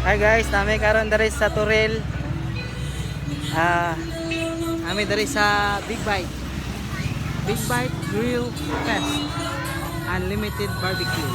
Hi guys, nami karon dari sa Toril. Nami dari sa Big Bite. Big Bite Grill Fest. Unlimited barbecue.